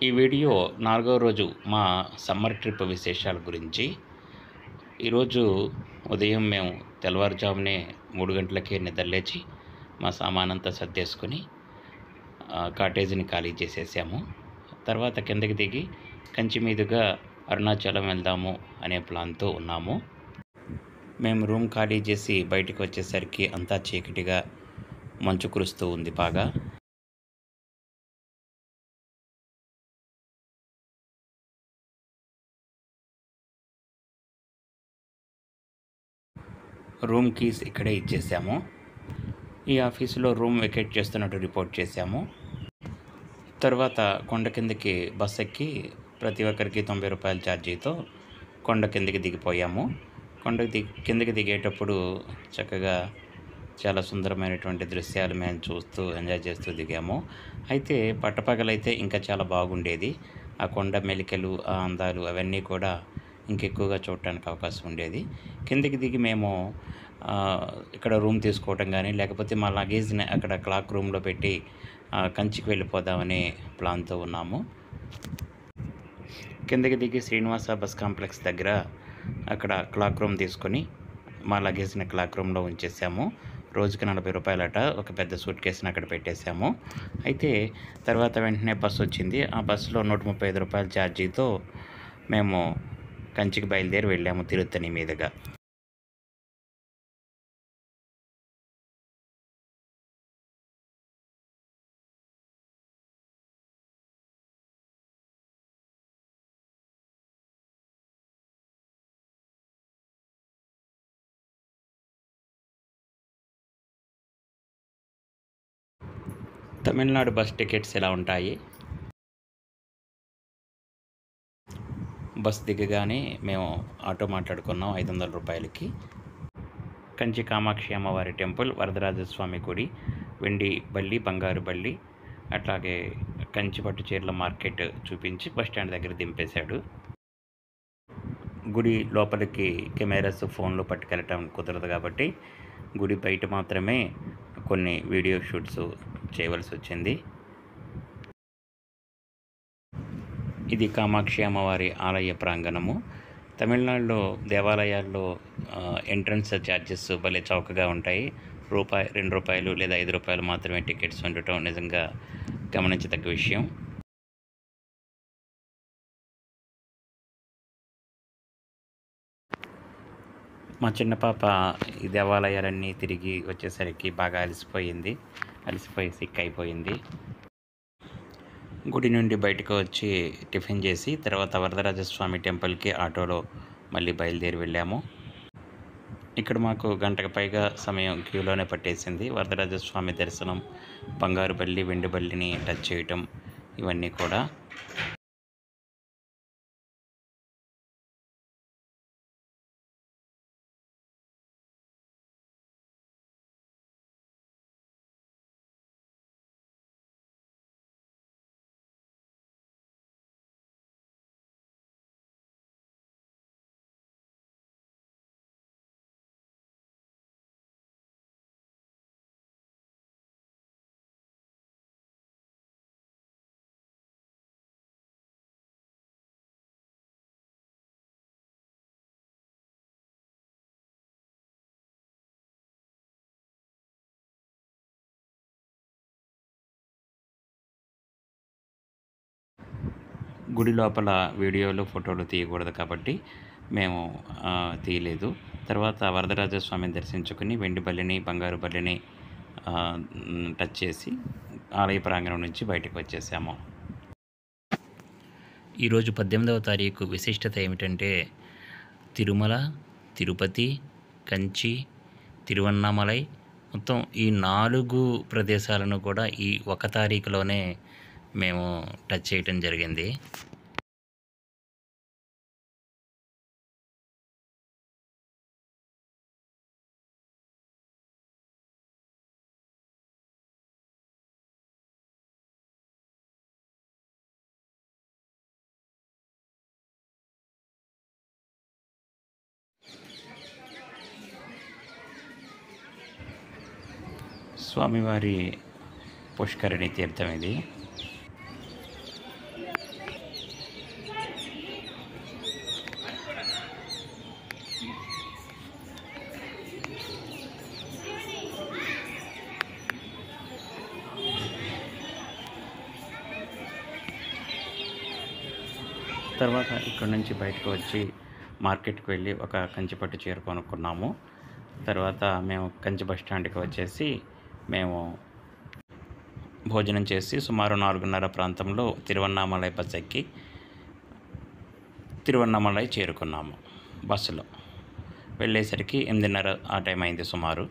ఈ వీడియో 4వ రోజు మా సమ్మర్ ట్రిప్ విశేషాల గురించి. ఈరోజు ఉదయం మేము తెల్లవారుజామునే 3 గంటలకే నిద్రలేచి మా సామానంతా సర్దేసుకొని కాటేజీని ఖాళీ చేసేసాము. తర్వాత కిందకి దిగి కంచి మీదుగా అరుణాచలం వెళ్దాము అనే ప్లాన్తో ఉన్నాము. మేము రూమ్ ఖాళీ చేసి బయటికి వచ్చేసరికి అంతా చీకటిగా మంచు కురుస్తూ ఉంది బాగా. రూమ్ కీస్ ఇక్కడే ఇచ్చేసాము. ఈ ఆఫీసులో రూమ్ వెకేట్ చేస్తున్నట్టు రిపోర్ట్ చేశాము. తర్వాత కొండ కిందకి బస్ ఎక్కి ప్రతి ఒక్కరికి 90 రూపాయల ఛార్జీతో కొండ కిందకి దిగిపోయాము. కిందకి దిగేటప్పుడు చక్కగా చాలా సుందరమైనటువంటి దృశ్యాలు మేము చూస్తూ ఎంజాయ్ చేస్తూ దిగాము. అయితే పట్టపగలైతే ఇంకా చాలా బాగుండేది. ఆ కొండ మెలికలు, ఆ అందాలు అవన్నీ కూడా ఇంకెక్కువగా చూడటానికి అవకాశం ఉండేది. కిందకి దిగి మేము ఇక్కడ రూమ్ తీసుకోవటం కానీ, లేకపోతే మా లగేజ్ని అక్కడ క్లాక్ రూమ్లో పెట్టి కంచికి వెళ్ళిపోదామనే ప్లాన్తో ఉన్నాము. కిందకి దిగి శ్రీనివాస బస్ కాంప్లెక్స్ దగ్గర అక్కడ క్లాక్ రూమ్ తీసుకొని మా లగేజ్ని క్లాక్ రూమ్లో ఉంచేసాము. రోజుకి 40 రూపాయలట. ఒక పెద్ద సూట్ కేసుని అక్కడ పెట్టేశాము. అయితే తర్వాత వెంటనే బస్సు వచ్చింది. ఆ బస్సులో 135 రూపాయల ఛార్జీతో మేము కంచికి బయలుదేరి వెళ్ళాము తిరుత్తణి మీదుగా. తమిళనాడు బస్ టికెట్స్ ఎలా ఉంటాయి? బస్ దిగగానే మేము ఆటో మాట్లాడుకున్నాం 500 రూపాయలకి. కంచి కామాక్షి అమ్మవారి టెంపుల్, వరదరాజస్వామి గుడి, వెండి బల్లి, బంగారు బల్లి, అట్లాగే కంచి పట్టు చీరల మార్కెట్ చూపించి బస్ స్టాండ్ దగ్గర దింపేశాడు. గుడి లోపలికి కెమెరాస్, ఫోన్లు పట్టుకెళ్ళటం కుదరదు కాబట్టి గుడి బయట మాత్రమే కొన్ని వీడియో షూట్స్ చేయవలసి వచ్చింది. ఇది కామాక్షి అమ్మవారి ఆలయ ప్రాంగణము. తమిళనాడులో దేవాలయాల్లో ఎంట్రన్స్ ఛార్జెస్ భలే చౌకగా ఉంటాయి. రూపాయి, 2 రూపాయలు లేదా 5 రూపాయలు మాత్రమే టికెట్స్ ఉండటం నిజంగా గమనించదగ్గ విషయం. మా చిన్న పాప ఈ దేవాలయాలన్నీ తిరిగి వచ్చేసరికి బాగా అలసిపోయి సిక్ అయిపోయింది. గుడి నుండి బయటకు వచ్చి టిఫిన్ చేసి తర్వాత వరదరాజస్వామి టెంపుల్కి ఆటోలో మళ్ళీ బయలుదేరి వెళ్ళాము. ఇక్కడ మాకు గంటకు పైగా సమయం క్యూలోనే పట్టేసింది. వరదరాజస్వామి దర్శనం, బంగారు బల్లి, వెండి బల్లిని టచ్ చేయటం ఇవన్నీ కూడా. గుడి లోపల వీడియోలు, ఫోటోలు తీయకూడదు కాబట్టి మేము తీయలేదు. తర్వాత వరదరాజస్వామిని దర్శించుకుని వెండి బల్లిని, బంగారు బల్లిని టచ్ చేసి ఆలయ ప్రాంగణం నుంచి బయటకు వచ్చేసాము. ఈరోజు 18వ తారీఖు విశిష్టత ఏమిటంటే తిరుమల, తిరుపతి, కంచి, తిరువన్నామలై మొత్తం ఈ 4 ప్రదేశాలను కూడా ఈ 1 తారీఖులోనే మేము టచ్ చేయటం జరిగింది. స్వామివారి పుష్కరిణి తీర్థం ఇది. తర్వాత ఇక్కడ నుంచి బయటకు వచ్చి మార్కెట్కి వెళ్ళి ఒక కంచిపట్టు చీర కొనుక్కున్నాము. తర్వాత మేము కంచి బస్ స్టాండ్కి వచ్చేసి మేము భోజనం చేసి సుమారు 4:30 ప్రాంతంలో తిరువన్నామలై బస్ ఎక్కి తిరువన్నామలై చేరుకున్నాము. బస్సులో వెళ్ళేసరికి 8:30 ఆ టైం అయింది సుమారు.